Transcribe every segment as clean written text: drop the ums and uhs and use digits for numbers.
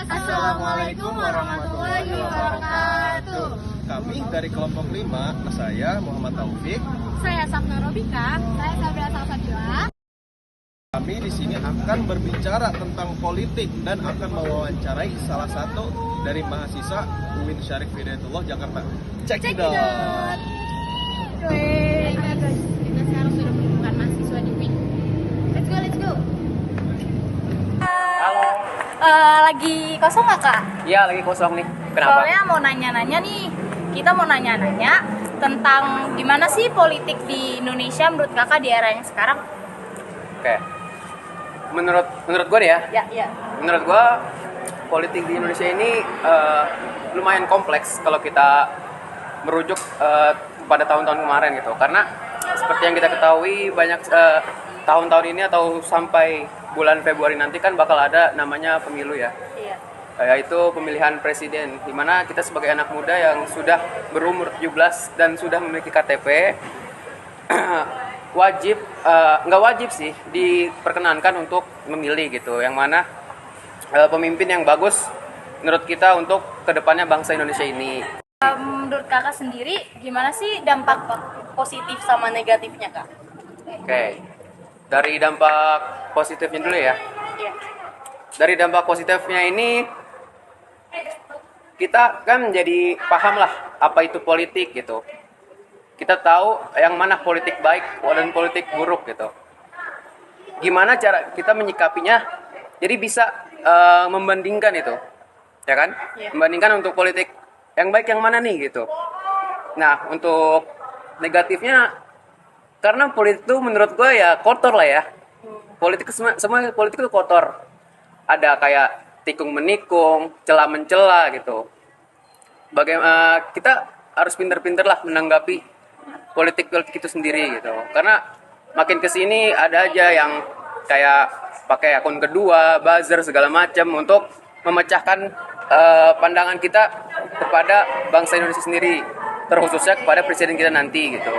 Assalamualaikum warahmatullahi wabarakatuh. Kami dari kelompok 5, saya Muhammad Taufik. Saya Safna Robika. Saya Sabra Salsabila. Kami di sini akan berbicara tentang politik dan akan mewawancarai salah satu dari mahasiswa UIN Syarif Hidayatullah Jakarta. Check it out. Kita sekarang sudah menemukan mahasiswa di UIN. Let's go. Halo. Lagi kosong nggak, Kak? Iya, lagi kosong nih. Kenapa? Soalnya mau nanya-nanya nih. Kita mau nanya-nanya tentang gimana sih politik di Indonesia menurut Kakak di era yang sekarang? Oke. Menurut gue nih ya. Ya. Menurut gue politik di Indonesia ini lumayan kompleks kalau kita merujuk pada tahun-tahun kemarin gitu. Karena seperti yang kita ketahui banyak tahun-tahun ini atau sampai bulan Februari nanti kan bakal ada namanya pemilu ya. Iya. Yaitu pemilihan presiden, di mana kita sebagai anak muda yang sudah berumur 17 dan sudah memiliki KTP wajib, nggak wajib sih, diperkenankan untuk memilih gitu, yang mana pemimpin yang bagus menurut kita untuk kedepannya bangsa Indonesia ini. Menurut Kakak sendiri gimana sih dampak positif sama negatifnya, Kak? Oke, dari dampak positifnya dulu ya. Iya. Dari dampak positifnya ini kita kan jadi paham lah apa itu politik gitu. Kita tahu yang mana politik baik dan politik buruk gitu. Gimana cara kita menyikapinya? Jadi bisa membandingkan itu, ya kan? Iya. Membandingkan untuk politik yang baik yang mana nih gitu. Nah, untuk negatifnya, karena politik itu menurut gue ya kotor lah ya. Politik semua politik itu kotor. Ada kayak tikung menikung, cela mencela gitu. Bagaimana kita harus pinter-pinter lah menanggapi politik itu sendiri gitu. Karena makin kesini ada aja yang kayak pakai akun kedua, buzzer segala macam untuk memecahkan pandangan kita kepada bangsa Indonesia sendiri, terkhususnya kepada presiden kita nanti gitu.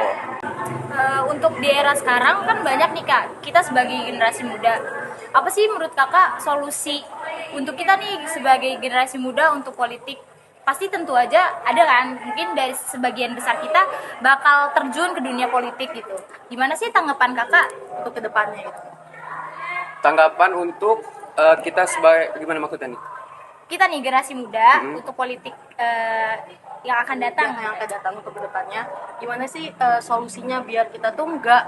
Untuk di era sekarang kan banyak nih, Kak, kita sebagai generasi muda, apa sih menurut Kakak solusi untuk kita nih sebagai generasi muda untuk politik? Pasti tentu aja ada kan, mungkin dari sebagian besar kita bakal terjun ke dunia politik gitu. Gimana sih tanggapan Kakak untuk kedepannya gitu? Tanggapan untuk kita sebagai, gimana maksudnya nih? Kita nih generasi muda untuk politik yang akan datang untuk kedepannya, gimana sih solusinya biar kita tuh nggak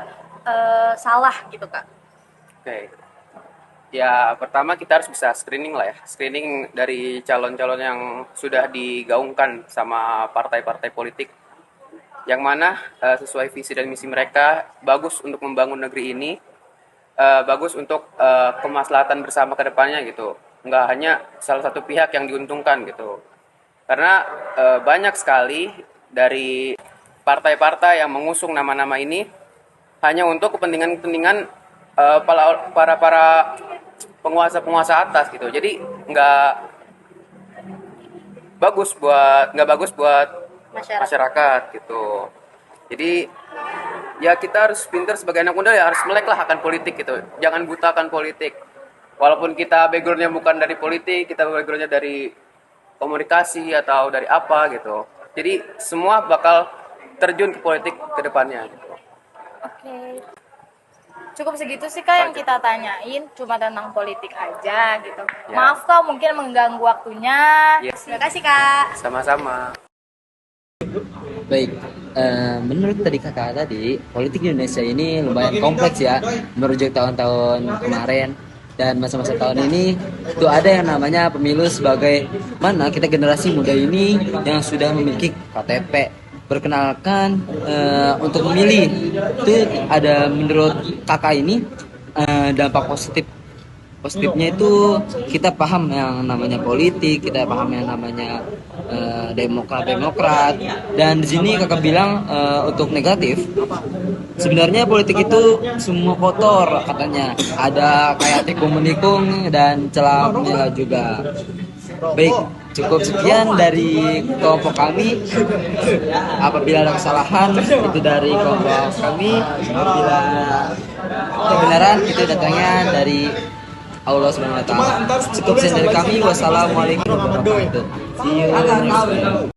salah gitu, Kak? Oke. Ya, pertama kita harus bisa screening lah ya. Screening dari calon-calon yang sudah digaungkan sama partai-partai politik. Yang mana sesuai visi dan misi mereka, bagus untuk membangun negeri ini, bagus untuk kemaslahatan bersama ke depannya gitu. Nggak hanya salah satu pihak yang diuntungkan gitu. Karena banyak sekali dari partai-partai yang mengusung nama-nama ini hanya untuk kepentingan-kepentingan para penguasa atas gitu. Jadi nggak bagus buat masyarakat gitu. Jadi ya kita harus pintar sebagai anak muda, ya harus melek lah akan politik gitu. Jangan butakan politik. Walaupun kita backgroundnya bukan dari politik, kita backgroundnya dari komunikasi atau dari apa gitu. Jadi semua bakal terjun ke politik ke depannya gitu. Oke. Cukup segitu sih, Kak, yang kita tanyain, cuma tentang politik aja gitu. Ya. Maaf Kak, mungkin mengganggu waktunya. Yes. Terima kasih, Kak. Sama-sama. Baik, menurut tadi kakak tadi, politik di Indonesia ini lumayan kompleks ya, merujuk tahun-tahun kemarin dan masa-masa tahun ini. Itu ada yang namanya pemilu, sebagai mana kita generasi muda ini yang sudah memiliki KTP. Perkenalkan untuk memilih itu ada, menurut kakak ini dampak positifnya itu kita paham yang namanya politik, kita paham yang namanya demokrat, dan di sini kakak bilang untuk negatif sebenarnya politik itu semua kotor katanya, ada kayak tikung menikung dan celah mencela juga. Baik, cukup sekian dari kelompok kami. Apabila ada kesalahan itu dari kelompok kami, apabila kebenaran itu datangnya dari Allah Subhanahu wa taala. Cukup sekian dari kami. Wassalamualaikum warahmatullahi wabarakatuh. See you next time.